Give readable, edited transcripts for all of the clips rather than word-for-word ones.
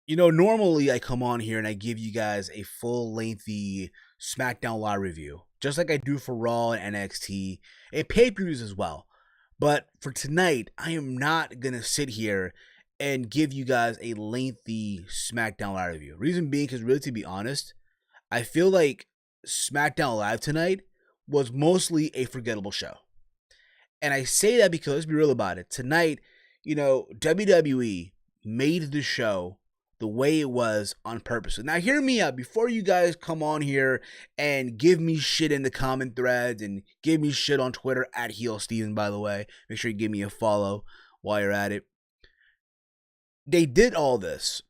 Normally I come on here and I give you guys a full lengthy SmackDown Live review, just like I do for Raw and NXT and pay-per-views as well. But for tonight, I am not going to sit here and give you guys a lengthy SmackDown Live review. Reason being, because really, to be honest, I feel like SmackDown Live tonight was mostly a forgettable show. And I say that because, let's be real about it, tonight, WWE made the show the way it was on purpose. Now, hear me out. Before you guys come on here and give me shit in the comment threads and give me shit on Twitter at HeelSteven, by the way. Make sure you give me a follow while you're at it. They did all this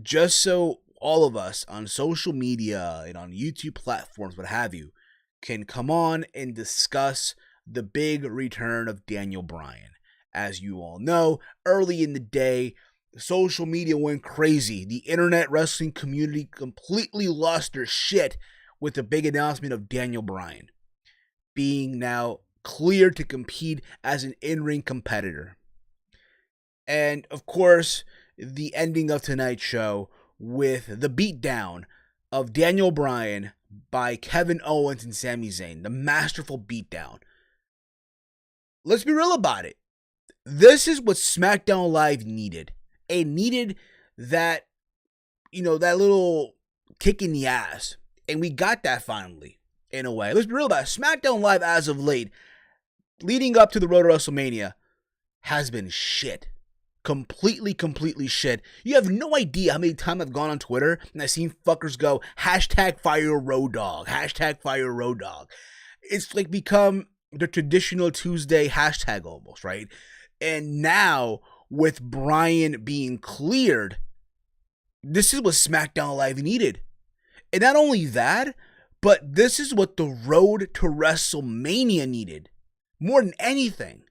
just so all of us on social media and on YouTube platforms, what have you, can come on and discuss the big return of Daniel Bryan. As you all know, early in the day, social media went crazy. The internet wrestling community completely lost their shit with the big announcement of Daniel Bryan being now cleared to compete as an in-ring competitor. And of course, the ending of tonight's show with the beatdown of Daniel Bryan by Kevin Owens and Sami Zayn, the masterful beatdown. Let's be real about it. This is what SmackDown Live needed. It needed that, that little kick in the ass. And we got that finally, in a way. Let's be real about it. SmackDown Live as of late, leading up to the road to WrestleMania, has been shit. Completely shit. You have no idea how many times I've gone on Twitter and I've seen fuckers go, #fire Road Dogg, #fire Road Dogg. It's like become the traditional Tuesday hashtag almost, right? And now, with Bryan being cleared, this is what SmackDown Live needed. And not only that, but this is what the road to WrestleMania needed. More than anything.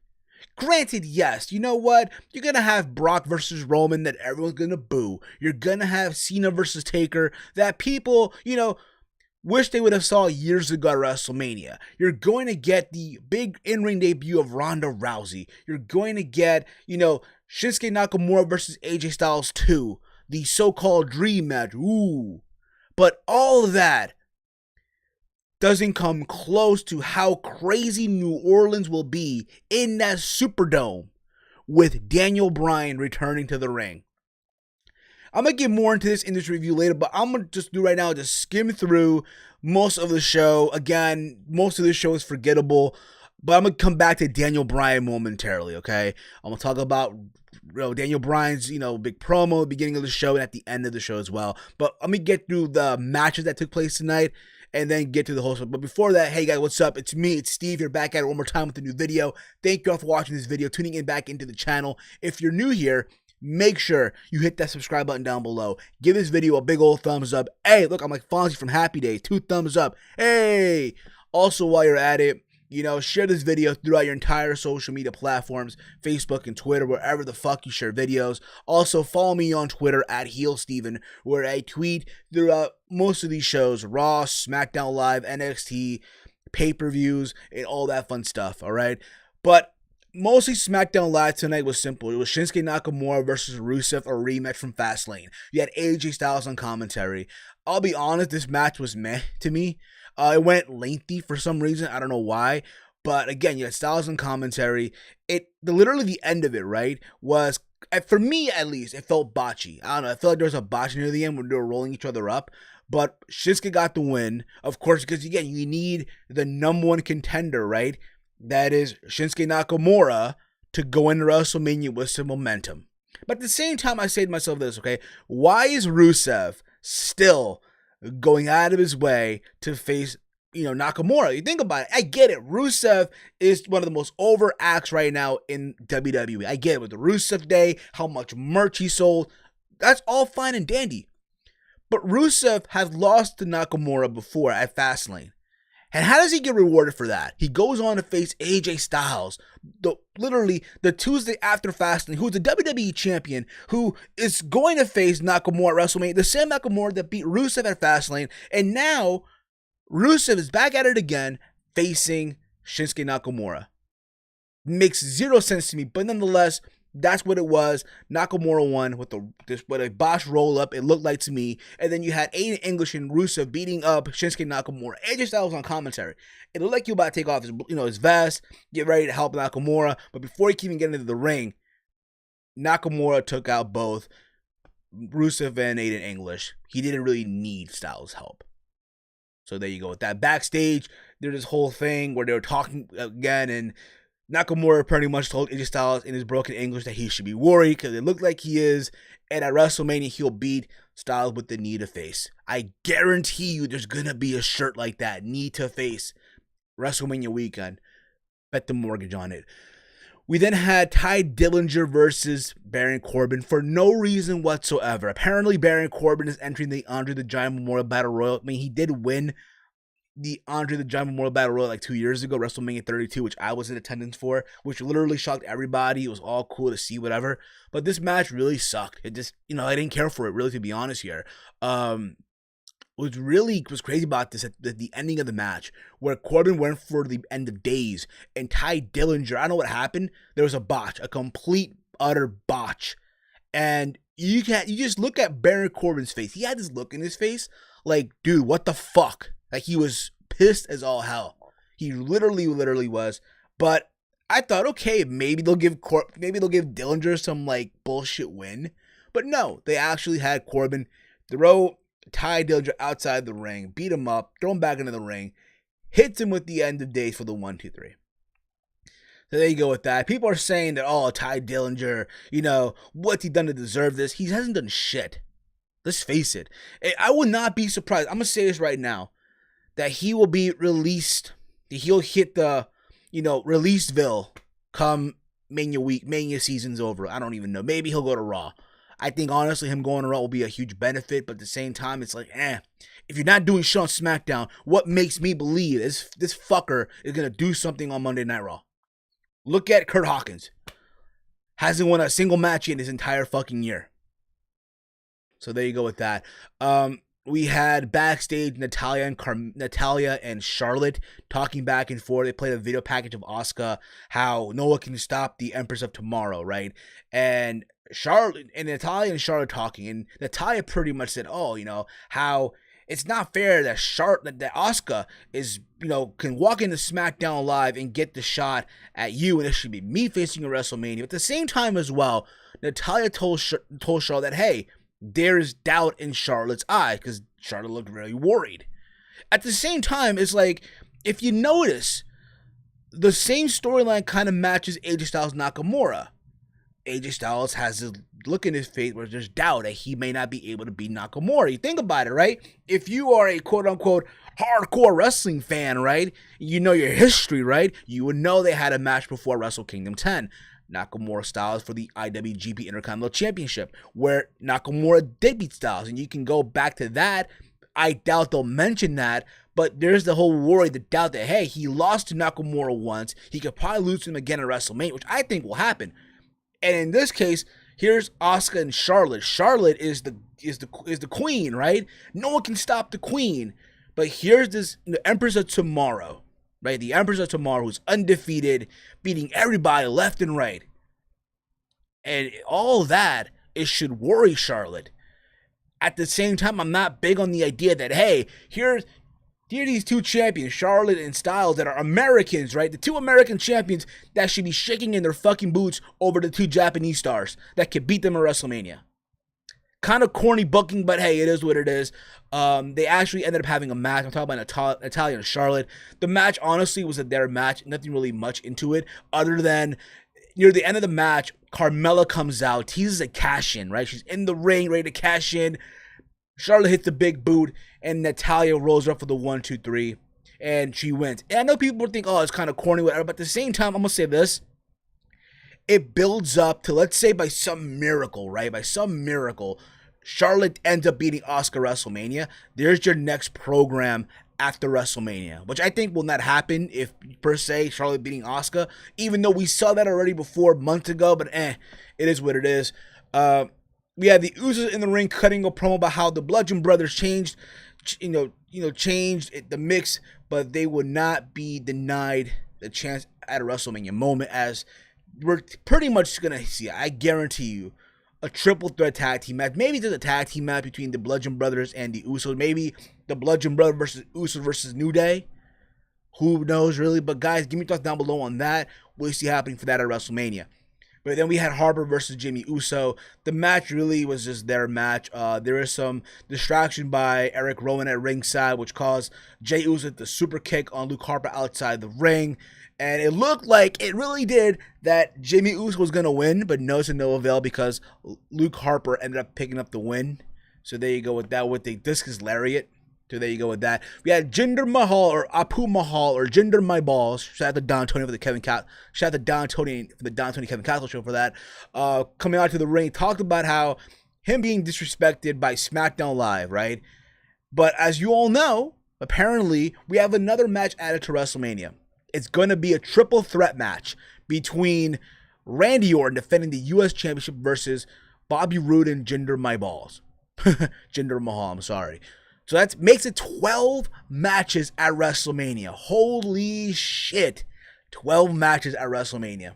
Granted, yes, you know what? You're going to have Brock versus Roman that everyone's going to boo. You're going to have Cena versus Taker that people, wish they would have saw years ago at WrestleMania. You're going to get the big in-ring debut of Ronda Rousey. You're going to get, Shinsuke Nakamura versus AJ Styles 2, the so-called dream match. Ooh. But all of that doesn't come close to how crazy New Orleans will be in that Superdome with Daniel Bryan returning to the ring. I'm going to get more into this in this review later, but I'm going to just do right now, just skim through most of the show. Again, most of the show is forgettable, but I'm going to come back to Daniel Bryan momentarily, okay? I'm going to talk about Daniel Bryan's, big promo at the beginning of the show and at the end of the show as well. But let me get through the matches that took place tonight and then get to the whole show. But before that, hey guys, what's up? It's me, it's Steve here, back at it one more time with a new video. Thank you all for watching this video, tuning in back into the channel. If you're new here, make sure you hit that subscribe button down below. Give this video a big old thumbs up. Hey, look, I'm like Fonzie from Happy Days. 2 thumbs up. Hey! Also, while you're at it, share this video throughout your entire social media platforms, Facebook and Twitter, wherever the fuck you share videos. Also, follow me on Twitter at HeelSteven, where I tweet throughout most of these shows, Raw, SmackDown Live, NXT, pay-per-views, and all that fun stuff, alright? But mostly SmackDown Live tonight was simple. It was Shinsuke Nakamura versus Rusev, a rematch from Fastlane. You had AJ Styles on commentary. I'll be honest, this match was meh to me. It went lengthy for some reason. I don't know why. But again, you had Styles on commentary. Literally the end of it, right, was, for me at least, it felt botchy. I don't know. I felt like there was a botch near the end when they were rolling each other up. But Shinsuke got the win, of course, because again, you need the #1 contender, right? That is Shinsuke Nakamura to go into WrestleMania with some momentum. But at the same time, I say to myself this, okay? Why is Rusev still going out of his way to face, Nakamura? You think about it. I get it. Rusev is one of the most over acts right now in WWE. I get it with the Rusev Day, how much merch he sold. That's all fine and dandy. But Rusev has lost to Nakamura before at Fastlane. And how does he get rewarded for that? He goes on to face AJ Styles, literally the Tuesday after Fastlane, who's the WWE champion, who is going to face Nakamura at WrestleMania, the same Nakamura that beat Rusev at Fastlane. And now, Rusev is back at it again, facing Shinsuke Nakamura. Makes zero sense to me, but nonetheless, That's what it was. Nakamura won with a botch roll up, it looked like to me. And then you had Aiden English and Rusev beating up Shinsuke Nakamura. AJ Styles on commentary. It looked like you about to take off his vest, get ready to help Nakamura. But before he can even get into the ring, Nakamura took out both Rusev and Aiden English. He didn't really need Styles' help. So there you go with that. Backstage, there's this whole thing where they were talking again, and Nakamura pretty much told AJ Styles in his broken English that he should be worried because it looked like he is. And at WrestleMania, he'll beat Styles with the knee to face. I guarantee you there's going to be a shirt like that, knee to face, WrestleMania weekend. Bet the mortgage on it. We then had Ty Dillinger versus Baron Corbin for no reason whatsoever. Apparently, Baron Corbin is entering the Andre the Giant Memorial Battle Royal. I mean, he did win the Andre the Giant Memorial Battle Royal like 2 years ago, WrestleMania 32, which I was in attendance for, which literally shocked everybody. It was all cool to see, whatever. But this match really sucked. It just, I didn't care for it, really, to be honest here. What really was crazy about this at the ending of the match, where Corbin went for the end of days, and Ty Dillinger, I don't know what happened. There was a botch, a complete, utter botch. And you just look at Baron Corbin's face. He had this look in his face, like, dude, what the fuck? Like, he was pissed as all hell. He literally was. But I thought, okay, maybe they'll give Dillinger some like bullshit win. But no, they actually had Corbin throw Ty Dillinger outside the ring, beat him up, throw him back into the ring, hits him with the end of days for the 1, 2, 3. So there you go with that. People are saying that, oh, Ty Dillinger, what's he done to deserve this? He hasn't done shit. Let's face it. I would not be surprised. I'm going to say this right now, that he will be released. He'll hit the, releaseville come Mania week. Mania season's over. I don't even know. Maybe he'll go to Raw. I think, honestly, him going to Raw will be a huge benefit, but at the same time, it's like, if you're not doing shit on SmackDown, what makes me believe this fucker is going to do something on Monday Night Raw? Look at Kurt Hawkins. Hasn't won a single match in his entire fucking year. So there you go with that. We had backstage Natalya and Charlotte talking back and forth. They played a video package of Asuka, how no one can stop the Empress of Tomorrow, right? And Charlotte and Natalya and Charlotte talking, and Natalya pretty much said, how it's not fair that Asuka is, can walk into SmackDown Live and get the shot at you, and it should be me facing a WrestleMania. But at the same time as well, Natalya told Charlotte that, hey, there is doubt in Charlotte's eye, because Charlotte looked really worried. At the same time, it's like, if you notice, the same storyline kind of matches AJ Styles Nakamura. AJ Styles has this look in his face where there's doubt that he may not be able to beat Nakamura. You think about it, right? If you are a quote-unquote hardcore wrestling fan, right? You know your history, right? You would know they had a match before Wrestle Kingdom 10. Nakamura Styles for the IWGP Intercontinental Championship, where Nakamura did beat Styles, and you can go back to that. I doubt they'll mention that, but there's the whole worry, the doubt that, hey, he lost to Nakamura once, he could probably lose to him again at WrestleMania, which I think will happen. And in this case, here's Asuka and Charlotte. Charlotte is the queen, right? No one can stop the queen. But here's the Empress of Tomorrow, right? The Empress of Tomorrow, who's undefeated, beating everybody left and right. And all that, it should worry Charlotte. At the same time, I'm not big on the idea that, hey, here are these two champions, Charlotte and Styles, that are Americans, right? The two American champions that should be shaking in their fucking boots over the two Japanese stars that could beat them at WrestleMania. Kind of corny booking, but hey, it is what it is. They actually ended up having a match. I'm talking about Natalya and Charlotte. The match, honestly, was their match. Nothing really much into it, other than near the end of the match, Carmella comes out, teases a cash-in, right? She's in the ring, ready to cash in. Charlotte hits the big boot, and Natalya rolls her up for the 1, 2, 3, and she wins. And I know people think, oh, it's kind of corny, whatever, but at the same time, I'm going to say this. It builds up to, let's say by some miracle, right? By some miracle, Charlotte ends up beating Asuka WrestleMania. There's your next program after WrestleMania, which I think will not happen if, per se, Charlotte beating Asuka, even though we saw that already before, months ago, but it is what it is. We had the Usos in the ring cutting a promo about how the Bludgeon Brothers changed the mix, but they would not be denied the chance at a WrestleMania moment, as we're pretty much going to see, I guarantee you, a triple threat tag team match. Maybe there's a tag team match between the Bludgeon Brothers and the Usos. Maybe the Bludgeon Brothers versus Usos versus New Day. Who knows, really? But guys, give me thoughts down below on that. We'll see happening for that at WrestleMania. But then we had Harper versus Jimmy Uso. The match really was just their match. There was some distraction by Eric Rowan at ringside, which caused Jey Uso the super kick on Luke Harper outside the ring. And it looked like, it really did, that Jimmy Uso was going to win, but no to no avail because Luke Harper ended up picking up the win. So there you go with that, with the discus lariat. So there you go with that. We had Jinder Mahal or Apu Mahal or Jinder My Balls. Shout out to Don Tony for the shout out to Don Tony for the Don Tony Kevin Castle show for that. Coming out to the ring, talked about how him being disrespected by SmackDown Live, right? But as you all know, apparently we have another match added to WrestleMania. It's going to be a triple threat match between Randy Orton defending the U.S. Championship versus Bobby Roode and Jinder My Balls. Jinder Mahal, I'm sorry. So that makes it 12 matches at WrestleMania. Holy shit. 12 matches at WrestleMania.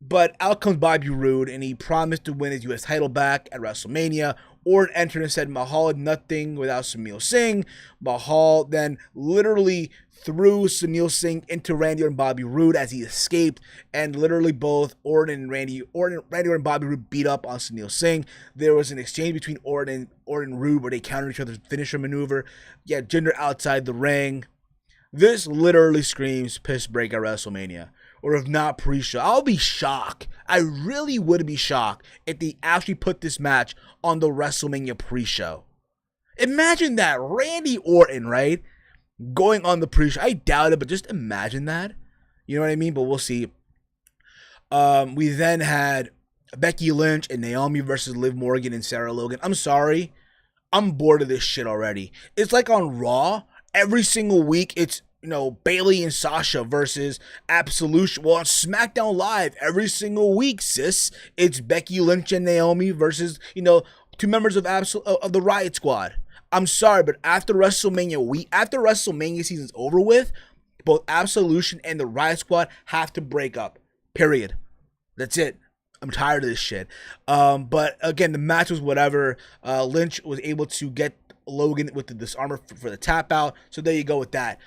But out comes Bobby Roode, and he promised to win his U.S. title back at WrestleMania. Orton entered and said Mahal had nothing without Sunil Singh. Mahal then literally threw Sunil Singh into Randy Orton and Bobby Roode as he escaped, and literally both Randy Orton and Bobby Roode beat up on Sunil Singh. There was an exchange between Orton and Roode where they countered each other's finisher maneuver. Yeah, Jinder outside the ring. This literally screams piss break at WrestleMania. Or if not pre-show. I'll be shocked. I really would be shocked if they actually put this match on the WrestleMania pre-show. Imagine that. Randy Orton, right? Going on the pre-show. I doubt it, but just imagine that. You know what I mean? But we'll see. We then had Becky Lynch and Naomi versus Liv Morgan and Sarah Logan. I'm sorry. I'm bored of this shit already. It's like on Raw. Every single week, it's, you know, Bayley and Sasha versus Absolution. Well, on SmackDown Live, every single week, sis, it's Becky Lynch and Naomi versus, you know, two members of the Riot Squad. I'm sorry, but after WrestleMania season's over with, both Absolution and the Riot Squad have to break up. Period. That's it. I'm tired of this shit. But again, the match was whatever. Lynch was able to get Logan with the disarmer for the tap out. So there you go with that.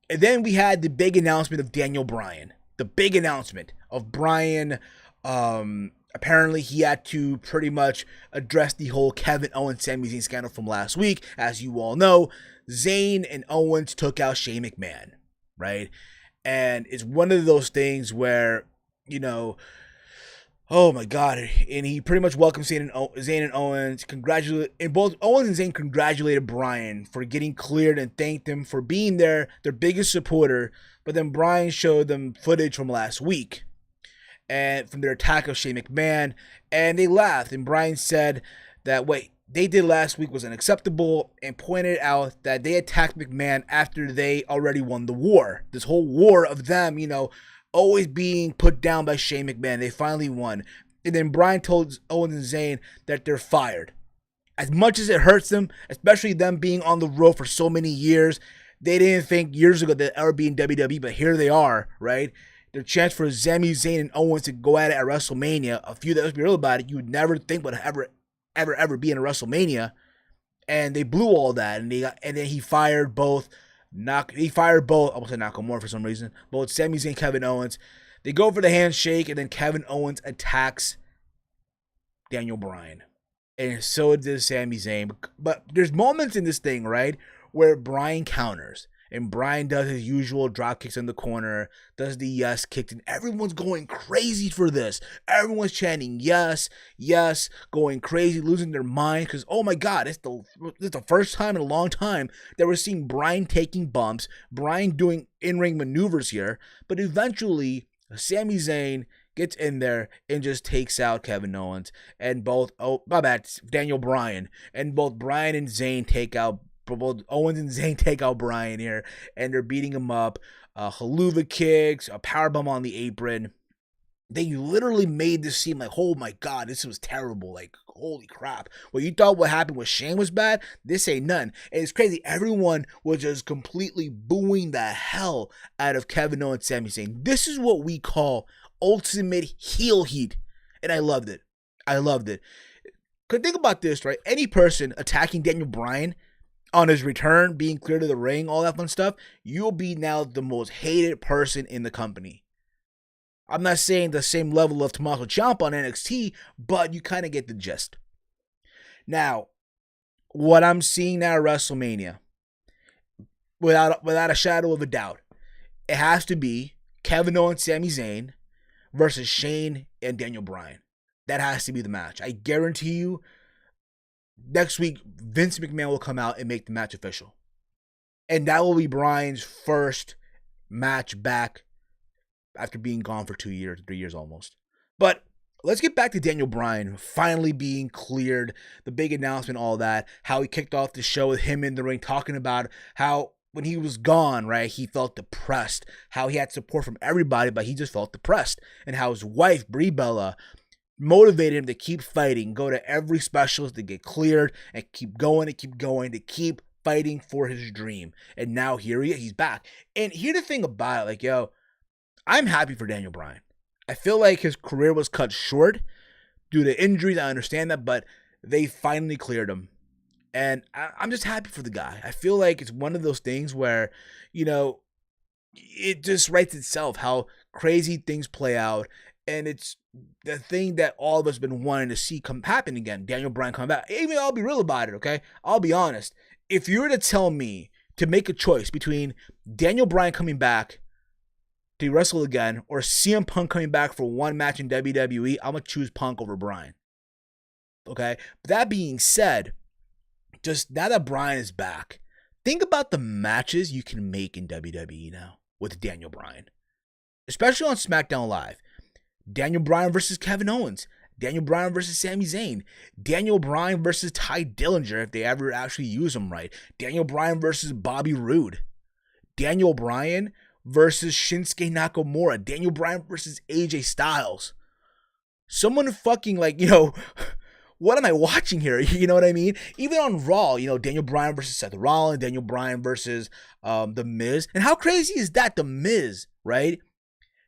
And then we had the big announcement of Daniel Bryan. The big announcement of Bryan. Apparently, he had to pretty much address the whole Kevin Owens Sami Zayn scandal from last week. As you all know, Zayn and Owens took out Shane McMahon, right? And it's one of those things where, you know, oh my God. And he pretty much welcomed Zayn and Owens. Both Owens and Zayn congratulated Bryan for getting cleared and thanked him for being their biggest supporter. But then Bryan showed them footage from last week and from their attack of Shane McMahon. And they laughed. And Bryan said that what they did last week was unacceptable and pointed out that they attacked McMahon after they already won the war. This whole war of them, you know, always being put down by Shane McMahon. They finally won. And then Bryan told Owens and Zayn that they're fired. As much as it hurts them, especially them being on the road for so many years, they didn't think years ago they'd ever be in WWE, but here they are, right? Their chance for Sami Zayn and Owens to go at it at WrestleMania. A few that, let's be real about it, you would never think would ever be in a WrestleMania. And they blew all that. And then he fired both. I almost said Nakamura for some reason. Both Sami Zayn and Kevin Owens. They go for the handshake, and then Kevin Owens attacks Daniel Bryan. And so does Sami Zayn. But there's moments in this thing, right, where Bryan counters. And Bryan does his usual drop kicks in the corner, does the yes kicks, and everyone's going crazy for this. Everyone's chanting yes, yes, going crazy, losing their mind, because, oh my God, it's the first time in a long time that we're seeing Bryan taking bumps, Bryan doing in-ring maneuvers here, but eventually, Sami Zayn gets in there and just takes out Kevin Owens, and Daniel Bryan, and both Bryan and Zayn take out both Owens and Zayn take out Bryan here, and they're beating him up. Haluva kicks, a powerbomb on the apron. They literally made this seem like, oh my God, this was terrible. Like, holy crap. Well, you thought what happened with Shane was bad? This ain't none. And it's crazy. Everyone was just completely booing the hell out of Kevin Owens and Sami Zayn. This is what we call ultimate heel heat. And I loved it. I loved it. Because think about this, right? Any person attacking Daniel Bryan on his return, being cleared of the ring, all that fun stuff, you'll be now the most hated person in the company. I'm not saying the same level of Tommaso Ciampa on NXT, but you kind of get the gist. Now, what I'm seeing now at WrestleMania, without a shadow of a doubt, it has to be Kevin Owens, Sami Zayn versus Shane and Daniel Bryan. That has to be the match. I guarantee you, next week, Vince McMahon will come out and make the match official. And that will be Bryan's first match back after being gone for 2 years, 3 years almost. But let's get back to Daniel Bryan finally being cleared, the big announcement, all that, how he kicked off the show with him in the ring, talking about how when he was gone, right, he felt depressed, how he had support from everybody, but he just felt depressed, and how his wife, Brie Bella, motivated him to keep fighting, go to every specialist to get cleared, and keep going, to keep fighting for his dream. And now here he's back. And here's the thing about it, like, yo, I'm happy for Daniel Bryan. I feel like his career was cut short due to injuries. I understand that, but they finally cleared him. And I'm just happy for the guy. I feel like it's one of those things where, you know, it just writes itself how crazy things play out. And it's the thing that all of us have been wanting to see happen again. Daniel Bryan come back. Even I'll be real about it, okay? I'll be honest. If you were to tell me to make a choice between Daniel Bryan coming back to wrestle again or CM Punk coming back for one match in WWE, I'm going to choose Punk over Bryan. Okay? But that being said, just now that Bryan is back, think about the matches you can make in WWE now with Daniel Bryan. Especially on SmackDown Live. Daniel Bryan versus Kevin Owens. Daniel Bryan versus Sami Zayn. Daniel Bryan versus Ty Dillinger if they ever actually use him right. Daniel Bryan versus Bobby Roode. Daniel Bryan versus Shinsuke Nakamura. Daniel Bryan versus AJ Styles. Someone fucking like, you know, what am I watching here? You know what I mean? Even on Raw, you know, Daniel Bryan versus Seth Rollins, Daniel Bryan versus The Miz. And how crazy is that? The Miz, right?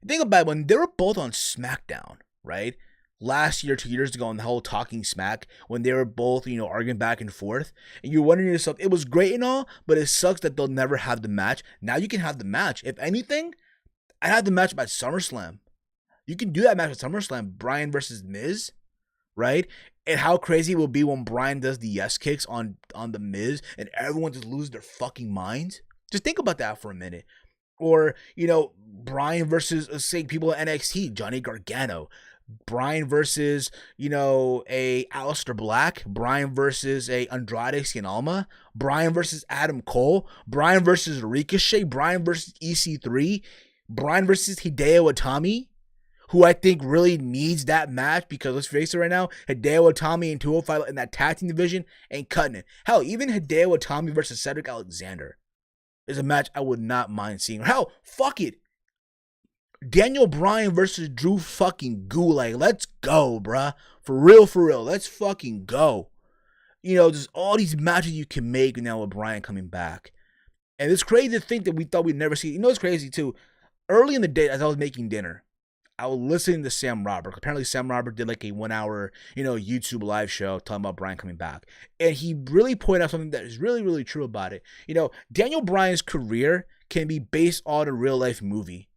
Think about it, when they were both on SmackDown, right? Last year, 2 years ago, on the whole Talking Smack, when they were both, you know, arguing back and forth, and you're wondering to yourself, it was great and all, but it sucks that they'll never have the match. Now you can have the match. If anything, I had the match by SummerSlam. You can do that match at SummerSlam, Bryan versus Miz, right? And how crazy it will be when Bryan does the yes kicks on the Miz, and everyone just loses their fucking minds. Just think about that for a minute. Or, you know, Bryan versus, say, people at NXT, Johnny Gargano. Bryan versus, you know, a Aleister Black. Bryan versus a Andrade Cien Alma. Bryan versus Adam Cole. Bryan versus Ricochet. Bryan versus EC3. Bryan versus Hideo Itami, who I think really needs that match because, let's face it right now, Hideo Itami and 205 in that tag team division ain't cutting it. Hell, even Hideo Itami versus Cedric Alexander is a match I would not mind seeing. Hell, fuck it. Daniel Bryan versus Drew fucking Gulak. Let's go, bruh. For real. Let's fucking go. You know, there's all these matches you can make now with Bryan coming back. And it's crazy to think that we thought we'd never see. You know, it's crazy too. Early in the day, as I was making dinner, I was listening to Sam Robert. Apparently, Sam Robert did like a 1 hour, you know, YouTube live show talking about Bryan coming back. And he really pointed out something that is really, really true about it. You know, Daniel Bryan's career can be based on a real life movie.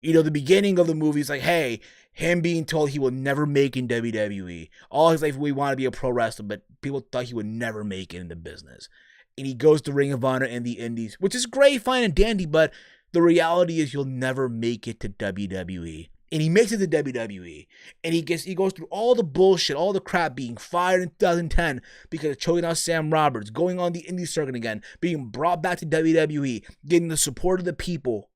You know, the beginning of the movie is like, hey, him being told he will never make in WWE. All his life, we want to be a pro wrestler, but people thought he would never make it in the business. And he goes to Ring of Honor and the Indies, which is great, fine, and dandy, but the reality is you'll never make it to WWE. And he makes it to WWE. And he goes through all the bullshit, all the crap, being fired in 2010 because of choking out Sam Roberts, going on the indie circuit again, being brought back to WWE, getting the support of the people.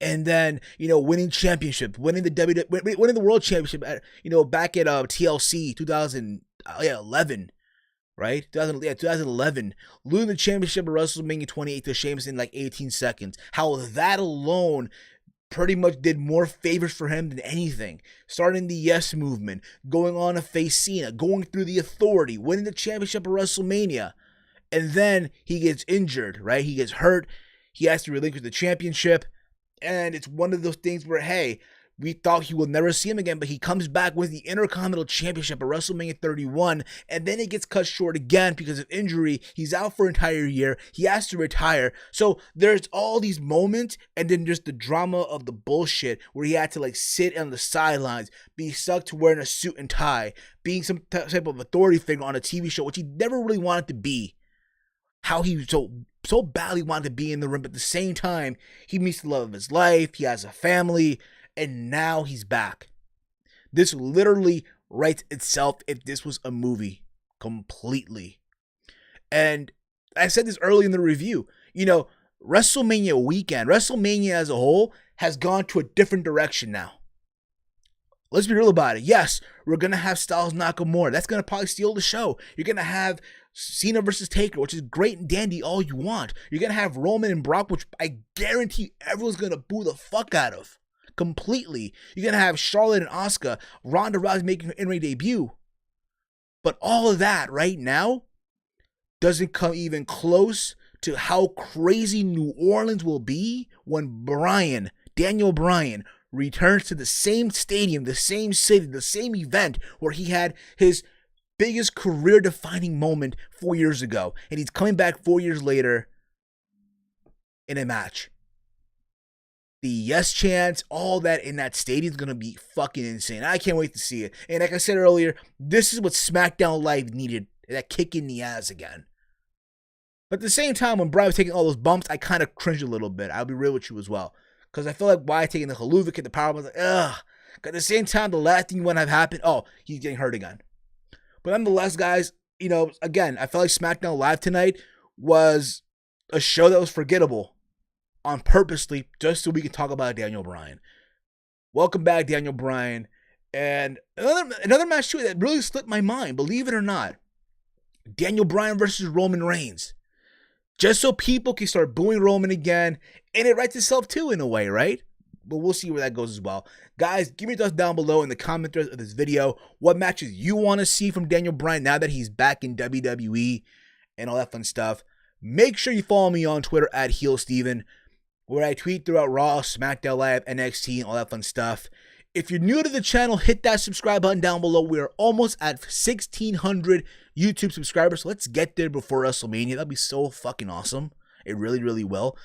And then, you know, winning championship, winning the world championship at, you know, back at TLC 2011, right? 2011, losing the championship at WrestleMania 28 to Sheamus in like 18 seconds. How that alone pretty much did more favors for him than anything. Starting the Yes movement, going on to face Cena, going through the Authority, winning the championship at WrestleMania. And then he gets injured, right? He gets hurt. He has to relinquish the championship. And it's one of those things where, hey, we thought he will never see him again, but he comes back with the Intercontinental Championship at WrestleMania 31, and then it gets cut short again because of injury. He's out for an entire year. He has to retire. So there's all these moments, and then there's the drama of the bullshit where he had to like sit on the sidelines, be stuck to wearing a suit and tie, being some type of authority figure on a TV show, which he never really wanted to be. How he so badly wanted to be in the ring, but at the same time, he meets the love of his life. He has a family. And now he's back. This literally writes itself if this was a movie completely. And I said this early in the review. You know, WrestleMania weekend, WrestleMania as a whole has gone to a different direction now. Let's be real about it. Yes, we're going to have Styles Nakamura. That's going to probably steal the show. You're going to have Cena versus Taker, which is great and dandy all you want. You're going to have Roman and Brock, which I guarantee everyone's going to boo the fuck out of. Completely. You're going to have Charlotte and Asuka, Ronda Rousey making her in-ring debut. But all of that right now doesn't come even close to how crazy New Orleans will be when Daniel Bryan, returns to the same stadium, the same city, the same event where he had his biggest career-defining moment 4 years ago. And he's coming back 4 years later in a match. The yes chants, all that in that stadium is going to be fucking insane. I can't wait to see it. And like I said earlier, this is what SmackDown Live needed. That kick in the ass again. But at the same time, when Bryan was taking all those bumps, I kind of cringed a little bit. I'll be real with you as well. Because I feel like why taking the Haluvik and the powerbomb, I was like, ugh. But at the same time, the last thing you want to have happen, oh, he's getting hurt again. But nonetheless, guys, you know, again, I felt like SmackDown Live tonight was a show that was forgettable. On purposely, just so we can talk about Daniel Bryan. Welcome back, Daniel Bryan. And another match too that really slipped my mind, believe it or not. Daniel Bryan versus Roman Reigns. Just so people can start booing Roman again. And it writes itself too in a way, right? But we'll see where that goes as well. Guys, give me your thoughts down below in the comment thread of this video. What matches you want to see from Daniel Bryan now that he's back in WWE and all that fun stuff. Make sure you follow me on Twitter at HeelSteven, where I tweet throughout Raw, SmackDown Live, NXT, and all that fun stuff. If you're new to the channel, hit that subscribe button down below. We are almost at 1,600 YouTube subscribers. So let's get there before WrestleMania. That'd be so fucking awesome. It really, really will.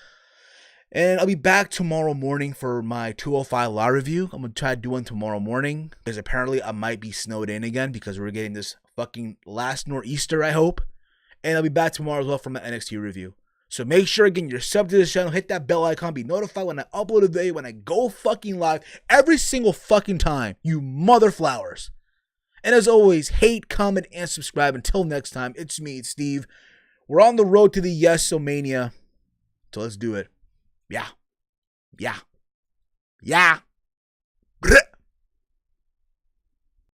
And I'll be back tomorrow morning for my 205 Law review. I'm going to try to do one tomorrow morning because apparently I might be snowed in again because we're getting this fucking last nor'easter, I hope. And I'll be back tomorrow as well for my NXT review. So make sure, again, you're subbed to this channel, hit that bell icon, be notified when I upload a video, when I go fucking live, every single fucking time, you mother flowers. And as always, hate, comment, and subscribe. Until next time, it's me, it's Steve. We're on the road to the YesOMania, so let's do it. Yeah.